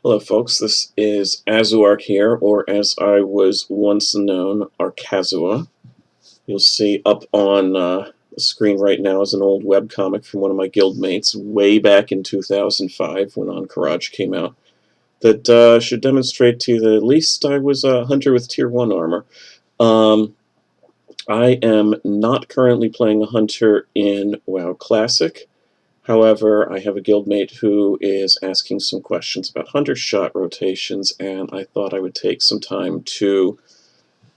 Hello folks, this is Azuark here, or as I was once known, Arcazua. You'll see up on the screen right now is an old webcomic from one of my guildmates way back in 2005 when Encourage came out that should demonstrate to you that at least I was a hunter with tier 1 armor. Um, I am not currently playing a hunter in WoW Classic. However, I have a guildmate who is asking some questions about hunter shot rotations, and I thought I would take some time to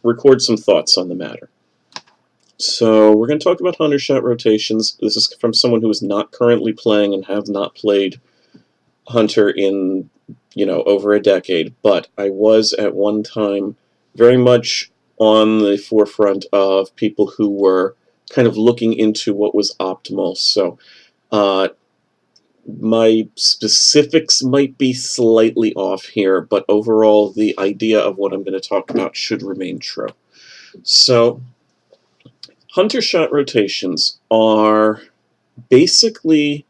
record some thoughts on the matter. So we're going to talk about hunter shot rotations. This is from someone who is not currently playing and have not played hunter in, over a decade, but I was at one time very much on the forefront of people who were kind of looking into what was optimal. So my specifics might be slightly off here, but overall the idea of what I'm going to talk about should remain true. So, hunter shot rotations are basically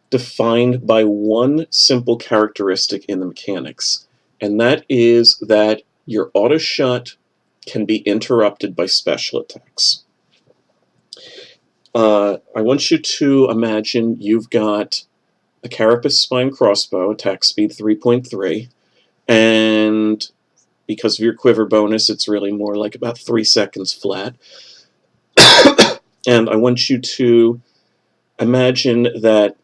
defined by one simple characteristic in the mechanics, and that is that your auto shot can be interrupted by special attacks. I want you to imagine you've got a Carapace Spine Crossbow, attack speed 3.3, and because of your quiver bonus, it's really more like about 3 seconds flat. And I want you to imagine that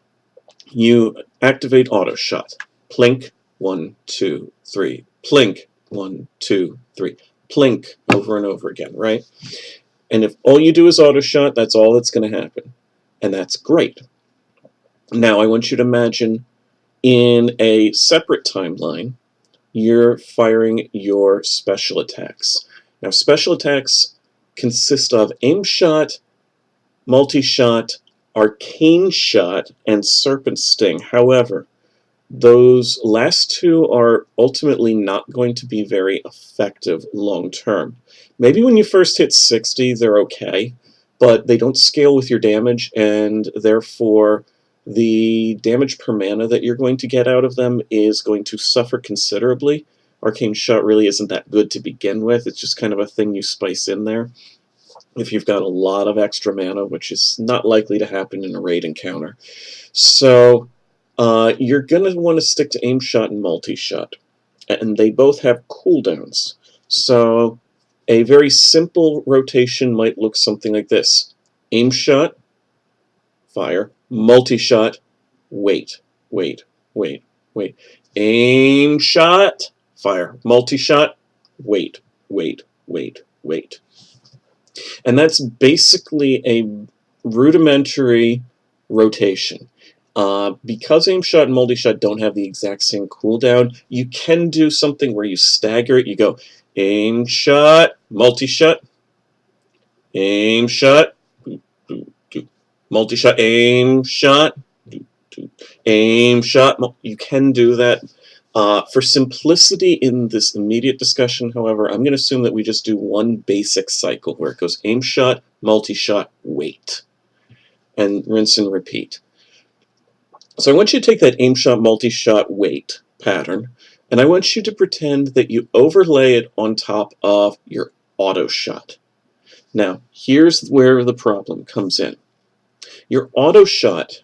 you activate Autoshot. Plink, 1, 2, 3. Plink, 1, 2, 3. Plink, over and over again, right? And if all you do is Autoshot, that's all that's going to happen. And that's great. Now, I want you to imagine in a separate timeline, you're firing your special attacks. Now, special attacks consist of aim shot, multi-shot, arcane shot, and serpent sting. However, those last two are ultimately not going to be very effective long term. Maybe when you first hit 60, they're okay, but they don't scale with your damage, and therefore the damage per mana that you're going to get out of them is going to suffer considerably. Arcane Shot really isn't that good to begin with. It's just kind of a thing you spice in there if you've got a lot of extra mana, which is not likely to happen in a raid encounter. So you're going to want to stick to aim shot and multi-shot, and they both have cooldowns. So a very simple rotation might look something like this. Aim shot, fire. Multi-shot, wait, wait, wait, wait. Aim shot, fire. Multi-shot, wait, wait, wait, wait. And that's basically a rudimentary rotation. Because aim shot and multi-shot don't have the exact same cooldown, you can do something where you stagger it. You go aim shot, multi-shot, aim shot, multi-shot, aim shot, aim shot. You can do that. For simplicity in this immediate discussion, however, I'm going to assume that we just do one basic cycle where it goes aim shot, multi-shot, wait, and rinse and repeat. So I want you to take that aim shot, multi-shot, wait pattern, and I want you to pretend that you overlay it on top of your auto shot. Now, here's where the problem comes in. Your auto shot,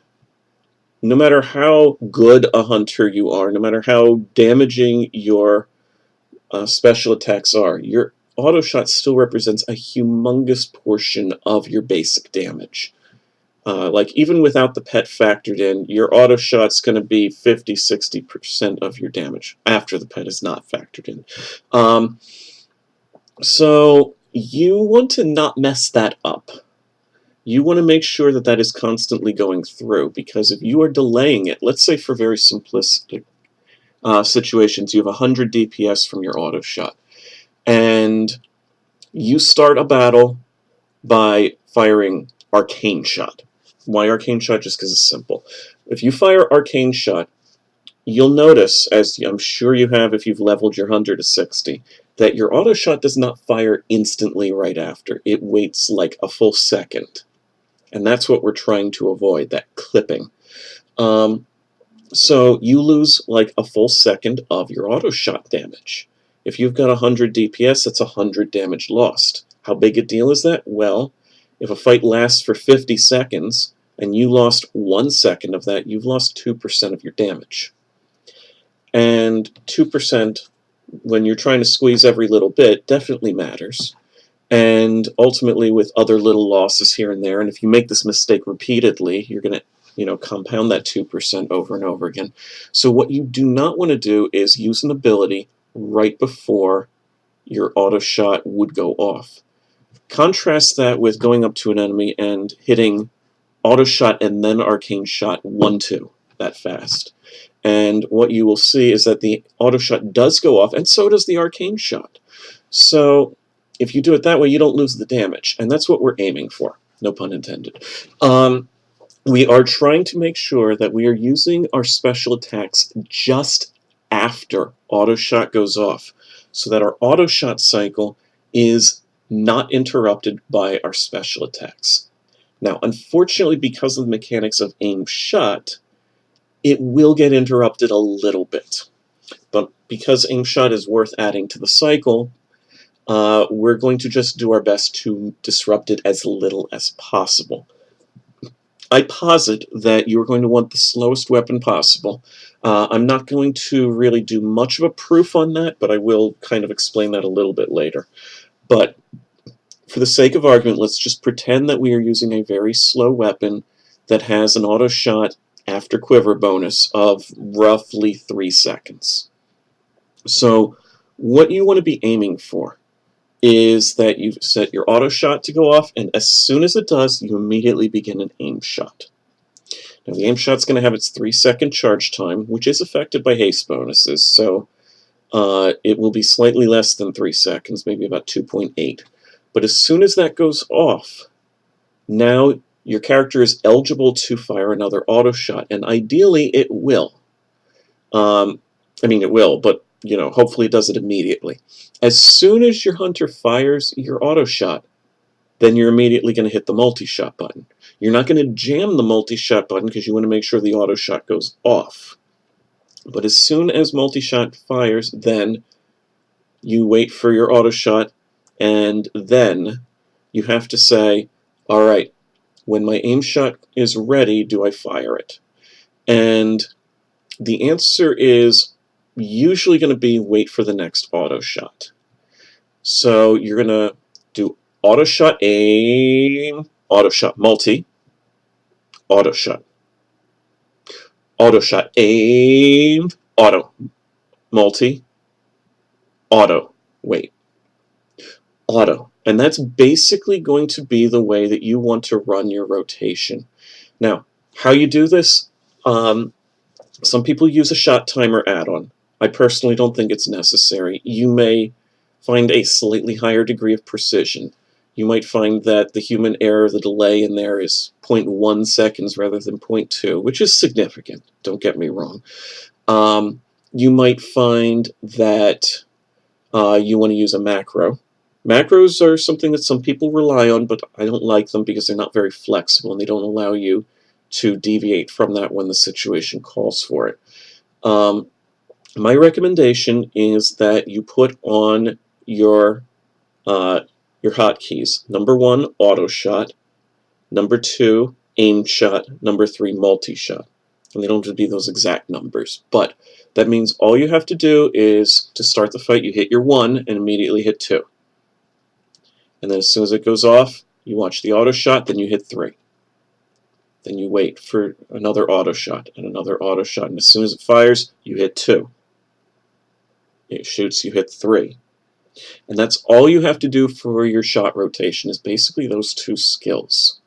no matter how good a hunter you are, no matter how damaging your special attacks are, your auto shot still represents a humongous portion of your basic damage. Like, even without the pet factored in, your auto shot's going to be 50-60% of your damage after the pet is not factored in. So you want to not mess that up. You want to make sure that that is constantly going through, because if you are delaying it, let's say for very simplistic situations, you have 100 DPS from your auto shot, and you start a battle by firing Arcane Shot. Why Arcane Shot? Just because it's simple. If you fire Arcane Shot, you'll notice, as I'm sure you have if you've leveled your hunter to 60, that your auto shot does not fire instantly right after. It waits like a full second. And that's what we're trying to avoid, that clipping. So you lose like a full second of your auto shot damage. If you've got 100 DPS, that's 100 damage lost. How big a deal is that? Well, if a fight lasts for 50 seconds and you lost 1 second of that, you've lost 2% of your damage. And 2%, when you're trying to squeeze every little bit, definitely matters. And ultimately, with other little losses here and there, and if you make this mistake repeatedly, you're going to compound that 2% over and over again. So what you do not want to do is use an ability right before your auto shot would go off. Contrast that with going up to an enemy and hitting auto shot and then arcane shot 1-2 that fast. And what you will see is that the auto shot does go off, and so does the arcane shot. So if you do it that way, you don't lose the damage, and that's what we're aiming for. No pun intended. We are trying to make sure that we are using our special attacks just after auto shot goes off, so that our auto shot cycle is not interrupted by our special attacks. Now, unfortunately, because of the mechanics of aim shot, it will get interrupted a little bit. But because aim shot is worth adding to the cycle, we're going to just do our best to disrupt it as little as possible. I posit that you're going to want the slowest weapon possible. I'm not going to really do much of a proof on that, but I will kind of explain that a little bit later. But for the sake of argument, let's just pretend that we are using a very slow weapon that has an auto shot after quiver bonus of roughly 3 seconds. So what you want to be aiming for is that you set your auto shot to go off, and as soon as it does, you immediately begin an aim shot. Now, the aim shot's going to have its 3-second charge time, which is affected by haste bonuses, so it will be slightly less than 3 seconds, maybe about 2.8. But as soon as that goes off, now your character is eligible to fire another auto shot, and ideally it will. It will, but hopefully it does it immediately. As soon as your hunter fires your auto shot, then you're immediately going to hit the multi-shot button. You're not going to jam the multi-shot button because you want to make sure the auto shot goes off. But as soon as multi-shot fires, then you wait for your auto shot, and then you have to say, all right, when my aim shot is ready, do I fire it? And the answer is usually going to be wait for the next auto shot. So you're going to do auto shot aim, auto shot multi, auto shot aim, auto multi, auto wait, auto. And that's basically going to be the way that you want to run your rotation. Now, how you do this, some people use a shot timer add-on. I personally don't think it's necessary. You may find a slightly higher degree of precision. You might find that the human error, the delay in there is 0.1 seconds rather than 0.2, which is significant, don't get me wrong. You might find that you want to use a macro. Macros are something that some people rely on, but I don't like them because they're not very flexible and they don't allow you to deviate from that when the situation calls for it. My recommendation is that you put on your hotkeys. Number 1, auto shot. Number 2, aim shot. Number 3, multi-shot. And they don't have to be those exact numbers, but that means all you have to do is to start the fight, you hit your 1 and immediately hit 2. And then as soon as it goes off, you watch the auto shot, then you hit 3. Then you wait for another auto shot and another auto shot, and as soon as it fires, you hit 2. It shoots, you hit 3. And that's all you have to do for your shot rotation, is basically those 2 skills.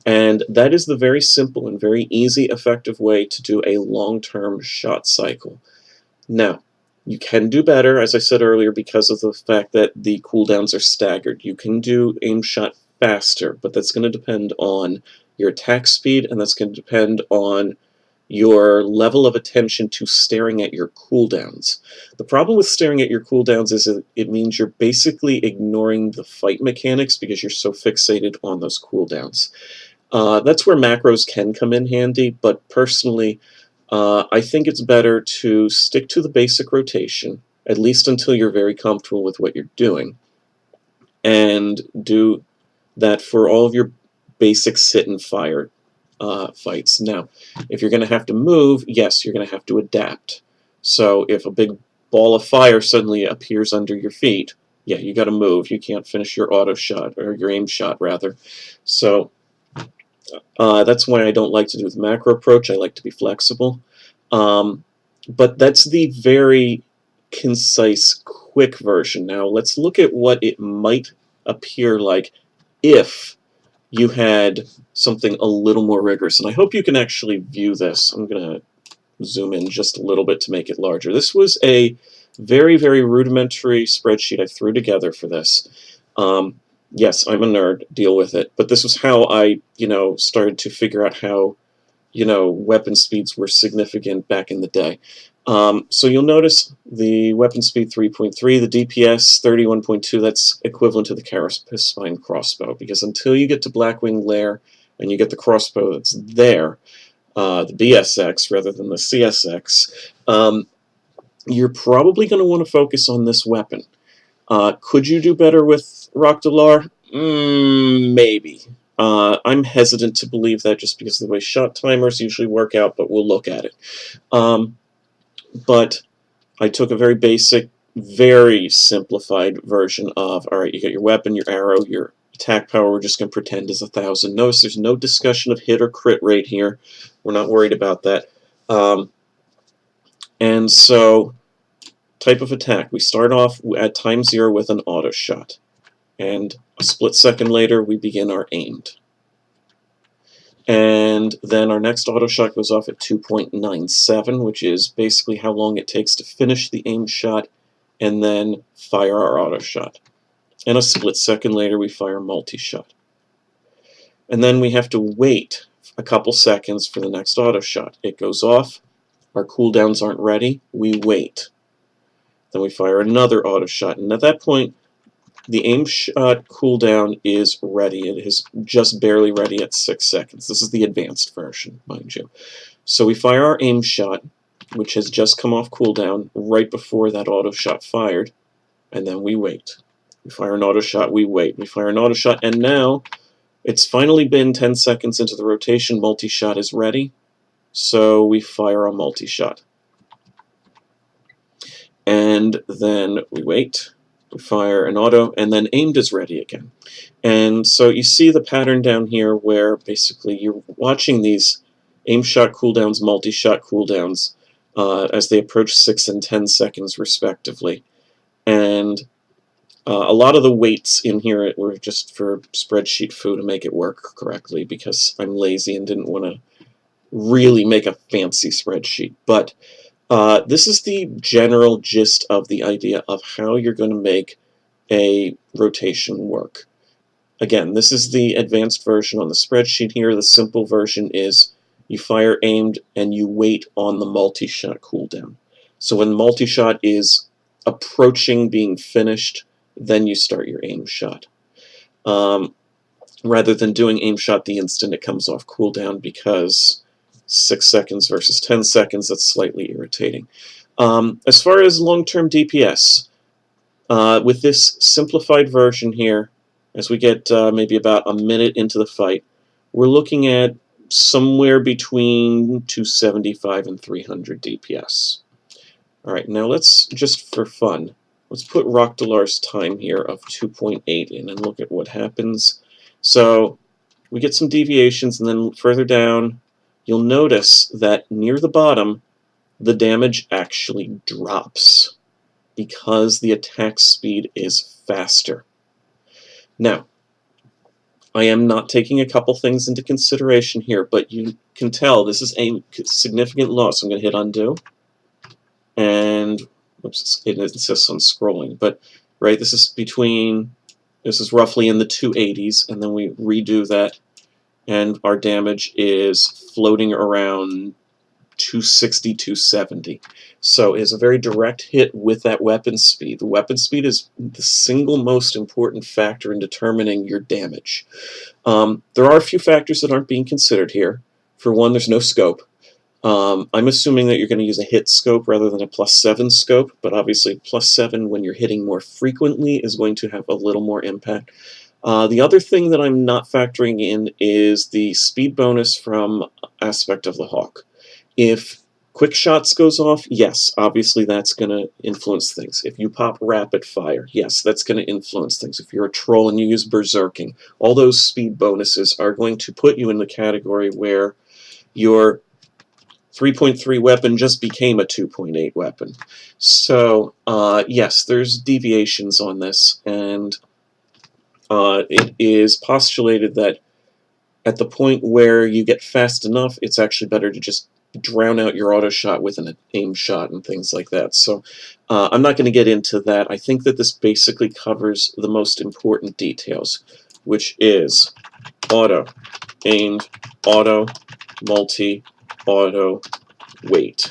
And that is the very simple and very easy, effective way to do a long-term shot cycle. Now, you can do better, as I said earlier, because of the fact that the cooldowns are staggered. You can do aim shot faster, but that's going to depend on your attack speed, and that's going to depend on your level of attention to staring at your cooldowns. The problem with staring at your cooldowns is it means you're basically ignoring the fight mechanics because you're so fixated on those cooldowns. That's where macros can come in handy, but personally, I think it's better to stick to the basic rotation, at least until you're very comfortable with what you're doing, and do that for all of your basic sit and fire fights. Now, if you're going to have to move, yes, you're going to have to adapt. So if a big ball of fire suddenly appears under your feet, yeah, you got to move. You can't finish your auto shot, or your aim shot, rather. So that's why I don't like to do the macro approach. I like to be flexible. But that's the very concise, quick version. Now, let's look at what it might appear like if you had something a little more rigorous. And I hope you can actually view this. I'm going to zoom in just a little bit to make it larger. This was a very, very rudimentary spreadsheet I threw together for this. Yes, I'm a nerd, deal with it. But this was how I, started to figure out how, weapon speeds were significant back in the day. So you'll notice the weapon speed 3.3, the DPS 31.2, that's equivalent to the Carapace crossbow, because until you get to Blackwing Lair and you get the crossbow that's there, the BSX rather than the CSX, you're probably going to want to focus on this weapon. Could you do better with Rockdalar? Maybe. I'm hesitant to believe that just because of the way shot timers usually work out, but we'll look at it. But I took a very basic, very simplified version of, alright, you got your weapon, your arrow, your attack power, we're just going to pretend is 1,000. Notice there's no discussion of hit or crit rate here. We're not worried about that. And so, type of attack. We start off at time 0 with an auto shot. And a split second later, we begin our aimed. And then our next auto shot goes off at 2.97, which is basically how long it takes to finish the aim shot and then fire our auto shot. And a split second later, we fire multi-shot. And then we have to wait a couple seconds for the next auto shot. It goes off, our cooldowns aren't ready, we wait. Then we fire another auto shot, and at that point, the aim shot cooldown is ready. It is just barely ready at 6 seconds. This is the advanced version, mind you. So we fire our aim shot, which has just come off cooldown right before that auto shot fired, and then we wait. We fire an auto shot, we wait. We fire an auto shot, and now it's finally been 10 seconds into the rotation. Multi-shot is ready, so we fire a multi-shot. And then we wait. We fire an auto, and then aimed is ready again. And so you see the pattern down here where basically you're watching these aim shot cooldowns, multi-shot cooldowns as they approach 6 and 10 seconds respectively. And a lot of the weights in here were just for spreadsheet foo to make it work correctly, because I'm lazy and didn't want to really make a fancy spreadsheet. But this is the general gist of the idea of how you're going to make a rotation work. Again, this is the advanced version on the spreadsheet here. The simple version is you fire aimed and you wait on the multi-shot cooldown. So when the multi-shot is approaching being finished, then you start your aim shot. Rather than doing aim shot the instant it comes off cooldown, because 6 seconds versus 10 seconds, that's slightly irritating. As far as long-term DPS, with this simplified version here, as we get maybe about a minute into the fight, we're looking at somewhere between 275 and 300 DPS. Alright, now let's, just for fun, let's put Rockdalar's time here of 2.8 in and look at what happens. So we get some deviations, and then further down, you'll notice that near the bottom, the damage actually drops because the attack speed is faster. Now, I am not taking a couple things into consideration here, but you can tell this is a significant loss. I'm going to hit undo, and oops, it insists on scrolling, but right, this is roughly in the 280s, and then we redo that, and our damage is floating around 260, 270. So it is a very direct hit with that weapon speed. The weapon speed is the single most important factor in determining your damage. There are a few factors that aren't being considered here. For one, there's no scope. I'm assuming that you're going to use a hit scope rather than a +7 scope, but obviously +7 when you're hitting more frequently is going to have a little more impact. The other thing that I'm not factoring in is the speed bonus from Aspect of the Hawk. If Quick Shots goes off, yes, obviously that's going to influence things. If you pop Rapid Fire, yes, that's going to influence things. If you're a troll and you use Berserking, all those speed bonuses are going to put you in the category where your 3.3 weapon just became a 2.8 weapon. So, yes, there's deviations on this, and it is postulated that at the point where you get fast enough, it's actually better to just drown out your auto shot with an aim shot and things like that. So I'm not going to get into that. I think that this basically covers the most important details, which is auto, aimed, auto, multi, auto, wait.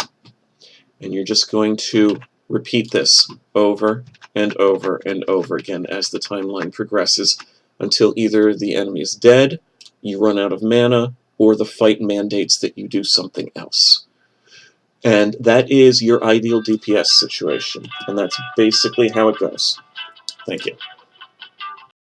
And you're just going to repeat this over and over and over again as the timeline progresses until either the enemy is dead, you run out of mana, or the fight mandates that you do something else. And that is your ideal DPS situation. And that's basically how it goes. Thank you.